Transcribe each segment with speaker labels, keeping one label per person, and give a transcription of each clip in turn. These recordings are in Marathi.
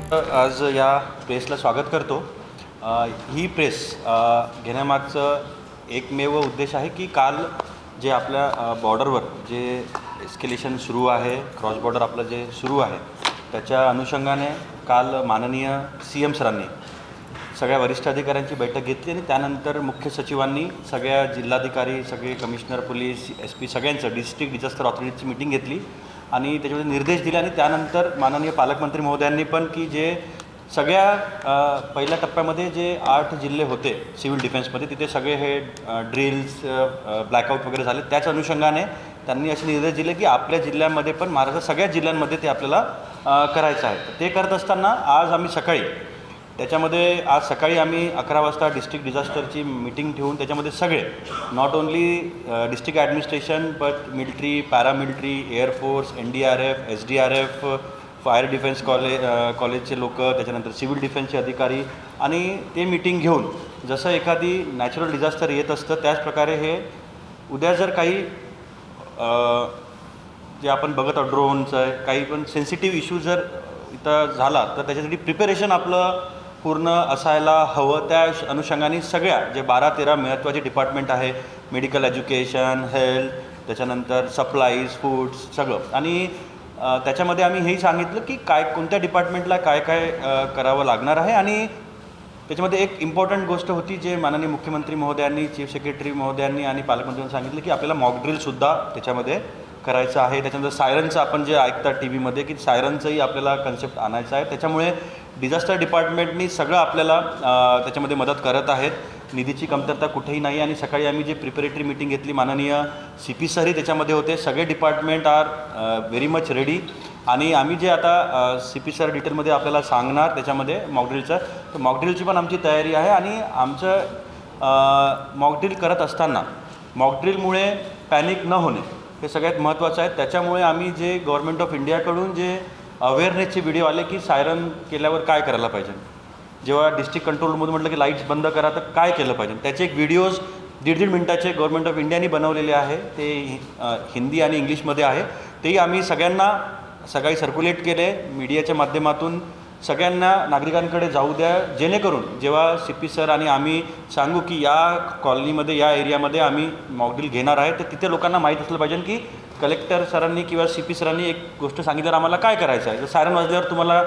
Speaker 1: आज या प्रेसला स्वागत करतो। ही प्रेस घेण्यामागचं एकमेव उद्देश आहे की काल जे आपल्या बॉर्डरवर जे एस्केलेशन सुरू आहे, क्रॉस बॉर्डर आपलं जे सुरू आहे, त्याच्या अनुषंगाने काल माननीय CM सरांनी सगळ्या वरिष्ठ अधिकाऱ्यांची बैठक घेतली आणि त्यानंतर मुख्य सचिवांनी सगळ्या जिल्हाधिकारी, सगळे कमिशनर पोलीस, SP सगळ्यांचं डिस्ट्रिक्ट डिझास्टर ऑथॉरिटीची मीटिंग घेतली आणि त्याच्यामध्ये निर्देश दिले आणि त्यानंतर माननीय पालकमंत्री महोदयांनी पण की जे सगळ्या पहिल्या टप्प्यामध्ये जे 8 जिल्हे होते सिव्हिल डिफेन्समध्ये, तिथे सगळे हे ड्रिल्स ब्लॅकआउट वगैरे झाले, त्याच अनुषंगाने त्यांनी असे निर्देश दिले की आपल्या जिल्ह्यामध्ये पण महाराष्ट्रात सगळ्या जिल्ह्यांमध्ये ते आपल्याला करायचं आहे। ते करत असताना आज आम्ही आज सकाळी आम्ही 11 वाजता डिस्ट्रिक्ट डिझास्टरची मीटिंग ठेवून त्याच्यामध्ये सगळे not only district administration but military, paramilitary, air force, NDRF, SDRF, fire defence कॉलेजचे लोक, त्याच्यानंतर सिव्हिल डिफेन्सचे अधिकारी आणि ते मीटिंग घेऊन जसं एखादी नॅचरल डिझास्टर येत असतं त्याच प्रकारे हे उद्या जर काही जे आपण बघत आहोत ड्रोनचं आहे, काही पण सेन्सिटिव्ह इश्यू जर इथं झाला तर त्याच्यासाठी प्रिपरेशन आपलं पूर्ण असायला हवं। त्या अनुषंगाने सगळ्या जे 12-13 महत्त्वाचे डिपार्टमेंट आहे, मेडिकल एज्युकेशन, हेल्थ, त्याच्यानंतर सप्लाईज, फूड्स सगळं, आणि त्याच्यामध्ये आम्ही हेही सांगितलं की कोणत्या डिपार्टमेंटला काय करावं लागणार आहे। आणि त्याच्यामध्ये एक इम्पॉर्टंट गोष्ट होती जे माननीय मुख्यमंत्री महोदयांनी, चीफ सेक्रेटरी महोदयांनी आणि पालकमंत्र्यांनी सांगितलं की आपल्याला मॉक ड्रिलसुद्धा त्याच्यामध्ये करायचं आहे। त्याच्यानंतर सायरनचं आपण जे ऐकतात TV मध्ये की सायरनचंही आपल्याला कन्सेप्ट आणायचं आहे। त्याच्यामुळे डिझास्टर डिपार्टमेंटनी सगळं आपल्याला त्याच्यामध्ये मदत करत आहेत, निधीची कमतरता कुठेही नाही। आणि सकाळी आम्ही जे प्रिपरेटरी मीटिंग घेतली, माननीय CP सरही त्याच्यामध्ये होते, सगळे department are very much ready. आणि आम्ही जे आता CP सर डिटेलमध्ये आपल्याला सांगणार त्याच्यामध्ये मॉकड्रिलचं, तर मॉकड्रिलची पण आमची तयारी आहे। आणि आमचं मॉकड्रिल करत असताना मॉकड्रिलमुळे पॅनिक न होणे हे सगळ्यात महत्त्वाचं आहे। त्याच्यामुळे आम्ही जे गव्हर्नमेंट ऑफ इंडियाकडून जे अवेअरनेसचे व्हिडिओ आले की सायरन केल्यावर काय करायला पाहिजे, जेव्हा डिस्ट्रिक्ट कंट्रोल रूममध्ये म्हटलं की लाईट्स बंद करा तर काय केलं पाहिजे, त्याचे एक व्हिडिओज 1.5 मिनिटाचे गव्हर्नमेंट ऑफ इंडियाने बनवलेले आहे, ते हिंदी आणि इंग्लिशमध्ये आहे। तेही आम्ही सगळ्यांना सकाळी सर्क्युलेट केले मीडियाच्या माध्यमातून, सगळ्यांना नागरिकांकडे जाऊ द्या, जेणेकरून जेव्हा CP सर आणि आम्ही सांगू की या कॉलनीमध्ये, या एरियामध्ये आम्ही मॉकड्रिल घेणार आहे, तर तिथे लोकांना माहीत असलं पाहिजे की कलेक्टर सरांनी किंवा CP सरांनी एक गोष्ट सांगितल्यावर आम्हाला काय करायचं आहे। जर सायरन वाजल्यावर तुम्हाला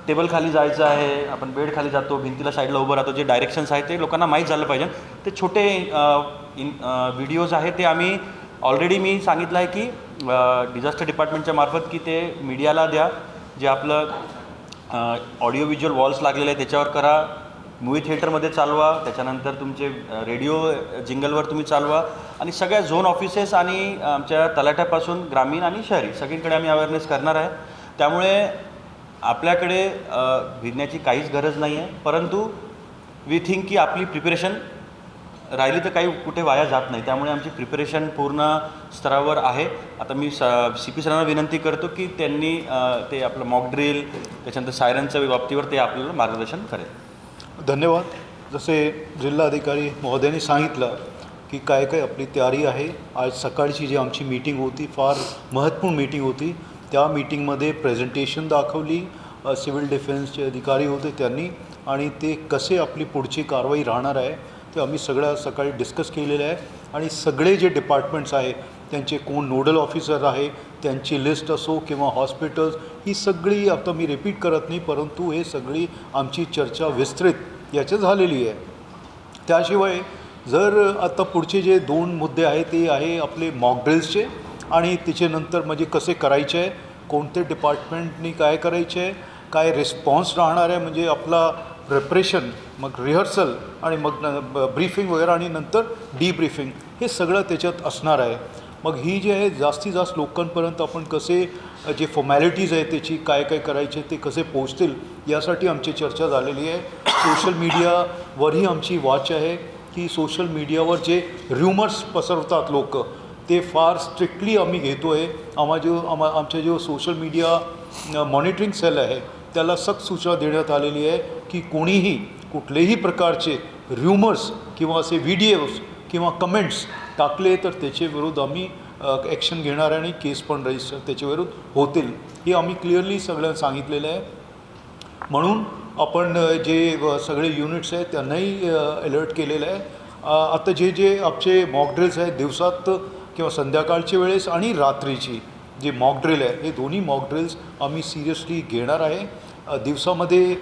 Speaker 1: टेबल खाली जायचं आहे, आपण बेड खाली जातो, भिंतीला साईडला उभं राहतो, जे डायरेक्शन्स आहेत ते लोकांना माहीत झालं पाहिजे। ते छोटे व्हिडिओज आहेत ते आम्ही ऑलरेडी मी सांगितलं आहे की डिझास्टर डिपार्टमेंटच्या मार्फत की ते मीडियाला द्या, जे आपलं ऑडिओ व्हिज्युअल वॉल्स लागलेले आहे त्याच्यावर करा, मूवी थिएटरमध्ये चालवा, त्याच्यानंतर तुमचे रेडिओ जिंगलवर तुम्ही चालवा, आणि सगळ्या झोन ऑफिसेस आणि आमच्या तलाठ्यापासून ग्रामीण आणि शहरी सगळीकडे आम्ही अवेअरनेस करणार आहे। त्यामुळे आपल्याकडे भिजण्याची काहीच गरज नाही आहे, परंतु वी थिंक की आपली प्रिपरेशन राहिली तर काही कुठे वाया जात नाही, त्यामुळे आमची प्रिपरेशन पूर्ण स्तरावर आहे। आता मी CP सरांना विनंती करतो की त्यांनी ते आपलं मॉक ड्रिल, त्याच्यानंतर सायरनच्या बाबतीवर ते आपल्याला मार्गदर्शन करेल।
Speaker 2: धन्यवाद। जसे जिल्हाधिकारी महोदयांनी सांगितलं की काय आपली तयारी आहे, आज सकाळची जी आमची मीटिंग होती फार महत्त्वपूर्ण मीटिंग होती, त्या मीटिंगमध्ये प्रेझेंटेशन दाखवली, सिव्हिल डिफेन्सचे अधिकारी होते त्यांनी, आणि ते कसे आपली पुढची कारवाई राहणार आहे ते आम्ही सगळ्या सकाळी डिस्कस केलेलं आहे। आणि सगळे जे डिपार्टमेंट्स आहे त्यांचे कोण नोडल ऑफिसर आहे, त्यांची लिस्ट असो किंवा हॉस्पिटल्स, ही सगळी आता मी रिपीट करत नाही, परंतु हे सगळी आमची चर्चा विस्तृत याची झालेली आहे। त्याशिवाय जर आता पुढचे जे 2 मुद्दे आहे ते आहे आपले मॉक ड्रिल्सचे, आणि त्याच्यानंतर म्हणजे कसे करायचे आहे, कोणते डिपार्टमेंटनी काय करायचे आहे, काय रिस्पॉन्स राहणार आहे, म्हणजे आपला प्रिपरेशन, मग रिहर्सल आणि मग ब्रीफिंग वगैरे, आणि नंतर डीब्रीफिंग, हे सगळं त्याच्यात असणार आहे। मग ही जी आहे जास्तीत जास्त लोकांपर्यंत आपण कसे जे फॉर्मॅलिटीज आहे त्याची काय करायचे ते कसे पोहोचतील यासाठी आमची चर्चा झालेली आहे। सोशल मीडियावरही आमची वॉच आहे की सोशल मीडियावर जे र्युमर्स पसरवतात लोक, ते फार स्ट्रिक्टली आम्ही घेतो आहे। आमच्या जो सोशल मीडिया मॉनिटरिंग सेल आहे त्याला सक्त सूचना देण्यात आलेली आहे की कोणीही कुठलेही प्रकारचे र्युमर्स किंवा असे व्हिडिओज किंवा कमेंट्स टाकले तर त्याचे विरुद्ध आम्ही ॲक्शन घेणार आणि केस पण रजिस्टर त्याच्याविरुद्ध होतील, हे आम्ही क्लिअरली सगळ्यांना सांगितलेलं आहे। म्हणून आपण जे सगळे युनिट्स आहेत त्यांनाही अलर्ट केलेलं आहे. आता जे आमचे मॉक ड्रिल्स आहेत दिवसात किंवा संध्याकाळच्या वेळेस आणि रात्रीची जे मॉक ड्रिल आहे हे दोन्ही मॉक ड्रिल्स आम्ही सिरियसली घेणार आहे. दिवसामध्ये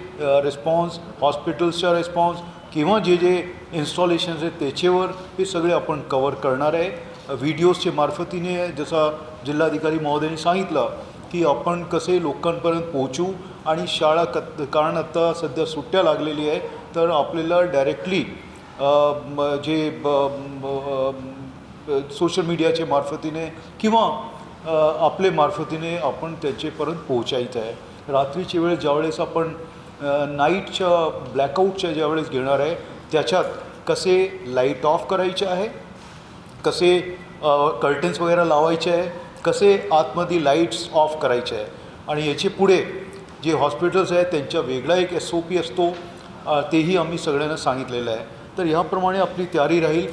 Speaker 2: रिस्पॉन्स, हॉस्पिटल्सचा रिस्पॉन्स किंवा जे इन्स्टॉलेशन्स आहेत त्याच्यावर हे सगळे आपण कवर करणार आहे. व्हिडिओजच्या मार्फतीने जसा जिल्हाधिकारी महोदयांनी सांगितलं की आपण कसे लोकांपर्यंत पोहोचू आणि शाळा कारण आता सध्या सुट्ट्या लागलेली आहे तर आपल्याला डायरेक्टली जे सोशल मीडियाच्या मार्फतीने किंवा आपले मार्फतीने आपण त्याच्यापर्यंत पोहोचायचं आहे. रात्रीची वेळ ज्यावेळेस आपण नाईटच्या ब्लॅकआउटच्या ज्यावेळेस घेणार आहे त्याच्यात कसे लाईट ऑफ करायचे आहे, कसे कर्टन्स वगैरे लावायचे आहे, कसे आतमध्ये लाईट्स ऑफ करायचे आहे आणि याचे पुढे जे हॉस्पिटल्स आहेत त्यांचा वेगळा एक SOP असतो तेही आम्ही सगळ्यांना सांगितलेलं आहे. तर ह्याप्रमाणे आपली तयारी राहील.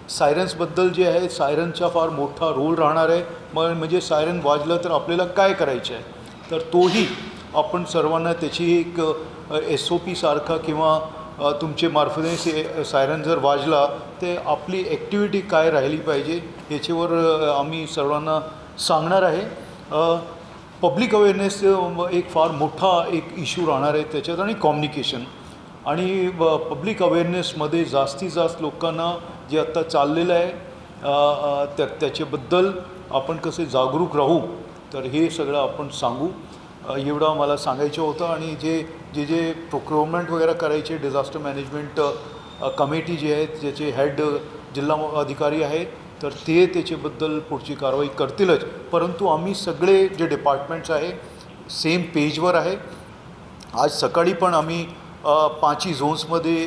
Speaker 2: सायरन्सबद्दल जे आहे सायरनचा फार मोठा रोल राहणार आहे. म्हणजे सायरन वाजलं तर आपल्याला काय करायचं आहे तर तोही आपण सर्वांना त्याची एक SOP सारखा किंवा तुमचे मार्फतीने सायरन जर वाजला ते आपली ॲक्टिव्हिटी काय राहिली पाहिजे याच्यावर आम्ही सर्वांना सांगणार आहे. पब्लिक अवेअरनेस एक फार मोठा एक इश्यू राहणार आहे त्याच्यात आणि कॉम्युनिकेशन आणि पब्लिक अवेअरनेसमध्ये जास्तीत जास्त लोकांना जे आत्ता चाललेलं आहे त्याच्याबद्दल आपण कसे जागरूक राहू तर हे सगळं आपण सांगू. एवढं मला सांगायचं होतं. आणि जे प्रोक्युरमेंट वगैरे करायचे डिझास्टर मॅनेजमेंट कमिटी जे आहेत ज्याचे हेड जिल्हा अधिकारी आहेत तर ते त्याच्याबद्दल पुढची कारवाई करतीलच. परंतु आम्ही सगळे जे डिपार्टमेंट्स आहे सेम पेजवर आहे. आज सकाळी पण आम्ही 5 झोन्समध्ये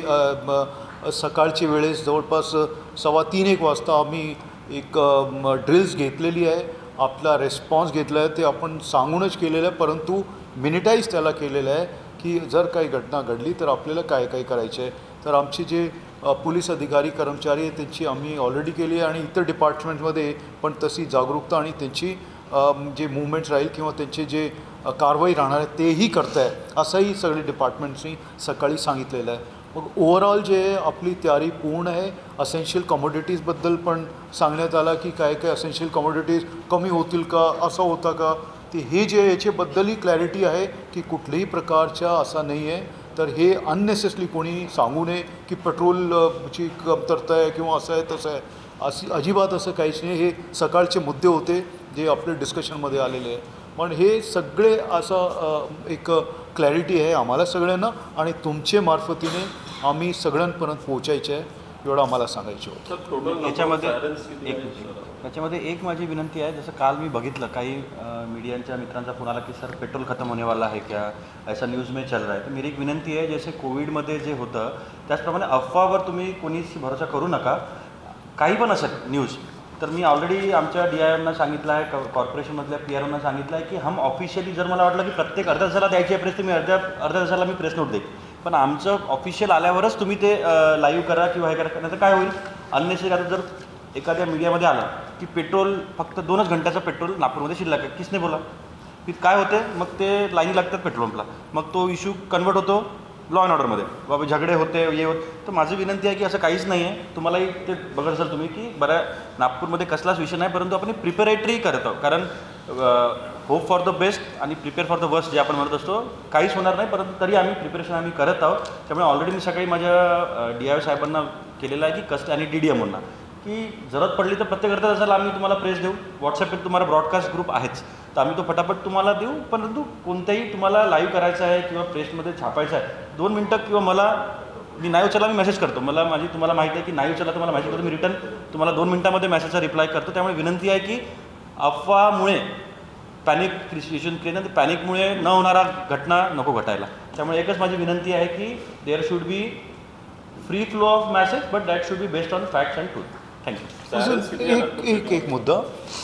Speaker 2: सकाळच्या वेळेस जवळपास 2:15-1 वाजता आम्ही एक ड्रिल्स घेतलेली आहे. आपला रिस्पॉन्स घेतला आहे ते आपण सांगूनच केलेलं आहे परंतु मिनिटाईज त्याला केलेलं आहे की जर काही घटना घडली तर आपल्याला काय काय करायचं आहे. तर आमचे जे पोलीस अधिकारी कर्मचारी आहेत त्यांची आम्ही ऑलरेडी केली आहे आणि इतर डिपार्टमेंटमध्ये पण तशी जागरूकता आणि त्यांची जे मुवमेंट्स राहील किंवा त्यांचे जे कारवाई राहणार आहे तेही करत आहे असंही सगळे डिपार्टमेंट्सनी सकाळी सांगितलेलं आहे. मग ओव्हरऑल जे आपली तयारी पूर्ण आहे. असेन्शियल कमोडिटीजबद्दल पण सांगण्यात आलं की काय काय असेन्शियल कमोडिटीज कमी होतील का, असा होता का, ते हे जे याच्याबद्दलही क्लॅरिटी आहे की कुठल्याही प्रकारच्या असा नाही आहे. तर हे अननेसेसरी कोणी सांगू नये की पेट्रोलची कमतरता आहे किंवा असं आहे तसं आहे, अजिबात असं काहीच नाही. हे सकाळचे मुद्दे होते जे आपल्या डिस्कशनमध्ये आलेले आहे. पण हे सगळे असं एक क्लॅरिटी आहे आम्हाला सगळ्यांना आणि तुमच्या मार्फतीने आम्ही सगळ्यांपर्यंत पोहोचायचे आहे एवढं आम्हाला सांगायचं होतं.
Speaker 1: याच्यामध्ये एक माझी विनंती आहे. जसं काल मी बघितलं काही मीडियाच्या मित्रांचा फोन आला की सर पेट्रोल खतम होने वाला है क्या, ऐसा न्यूज़ में चल रहा है. तर मेरी एक विनंती आहे जसे कोविडमध्ये जे होतं त्याचप्रमाणे अफवावर तुम्ही कोणीच भरोसा करू नका. काही पण असेल न्यूज तर मी ऑलरेडी आमच्या DIOना सांगितलं आहे, कॉर्पोरेशनमधल्या PROना सांगितलं आहे की हम ऑफिशियली जर मला वाटलं की प्रत्येक अर्ध्या तासाला द्यायची आहे प्रेस तर मी अर्ध्या तासाला मी प्रेस नोट देईन. पण आमचं ऑफिशियल आल्यावरच तुम्ही ते लाईव्ह करा किंवा हे करा. नाही तर काय होईल अननेसेसरी आता जर एखाद्या मीडियामध्ये आलं की पेट्रोल फक्त 2च घंट्याचं पेट्रोल नागपूरमध्ये शिल्लक आहे, किसने बोला की काय होते मग ते लाईनी लागतात पेट्रोल पंपला. मग तो इश्यू कन्वर्ट होतो लॉ अँड ऑर्डरमध्ये, बाबा झगडे होते हे होत. तर माझी विनंती आहे की असं काहीच नाही आहे. तुम्हालाही ते बघत असाल तुम्ही की बऱ्या नागपूरमध्ये कसलाच विषय नाही परंतु आपण प्रिपेरेटरी करत आहोत. कारण होप फॉर द बेस्ट आणि प्रिपेअर फॉर द वर्स्ट जे आपण म्हणत असतो काहीच होणार नाही परंतु तरी आम्ही प्रिपरेशन आम्ही करत आहोत. त्यामुळे ऑलरेडी मी सकाळी माझ्या DIO साहेबांना केलेलं आहे की कस्ट आणि DDMOंना की जरूरत पडली तर प्रत्येक अर्ध्या तासाला आम्ही तुम्हाला प्रेस देऊ. व्हॉट्सअपवर तुम्हाला ब्रॉडकास्ट ग्रुप आहेच तर आम्ही तो फटाफट तुम्हाला देऊ. परंतु कोणत्याही तुम्हाला लाईव्ह करायचं आहे किंवा प्रेसमध्ये छापायचं आहे 2 मिनटं किंवा मी नाही उचलला मी मेसेज करतो. तुम्हाला माहिती आहे की नाही उचलला तर मला मेसेज करतो मी रिटर्न तुम्हाला 2 मिनटामध्ये मेसेजचा रिप्लाय करतो. त्यामुळे विनंती आहे की अफवामुळे पॅनिक सिच्युएशन क्रिएट आणि पॅनिकमुळे न होणारा घटना नको घटायला. त्यामुळे एकच माझी विनंती आहे की there should be free flow of message but that should be based on facts and truth. Thank you.
Speaker 2: एक मुद्दा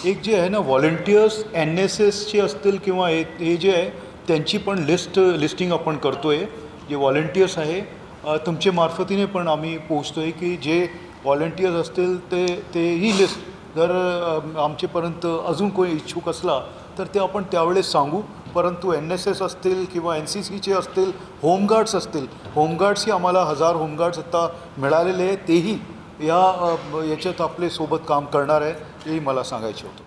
Speaker 2: एक जे आहे ना व्हॉलंटियर्स NSSचे असतील किंवा हे जे आहे त्यांची पण लिस्टिंग आपण करतो आहे. जे व्हॉलंटियर्स आहे तुमच्या मार्फतीने पण आम्ही पोचतो आहे की जे व्हॉलंटियर्स असतील तेही लिस्ट जर आमच्यापर्यंत अजून कोणी इच्छुक असला तर ते आपण त्यावेळेस सांगू. परंतु NSS असतील किंवा NCCचे असतील, होमगार्ड्स असतील, होमगार्ड्सही आम्हाला 1000 होमगार्ड्स आता मिळालेले आहेत, तेही याच्यात आपले सोबत काम करणार आहे, हेही मला सांगायचे होतं.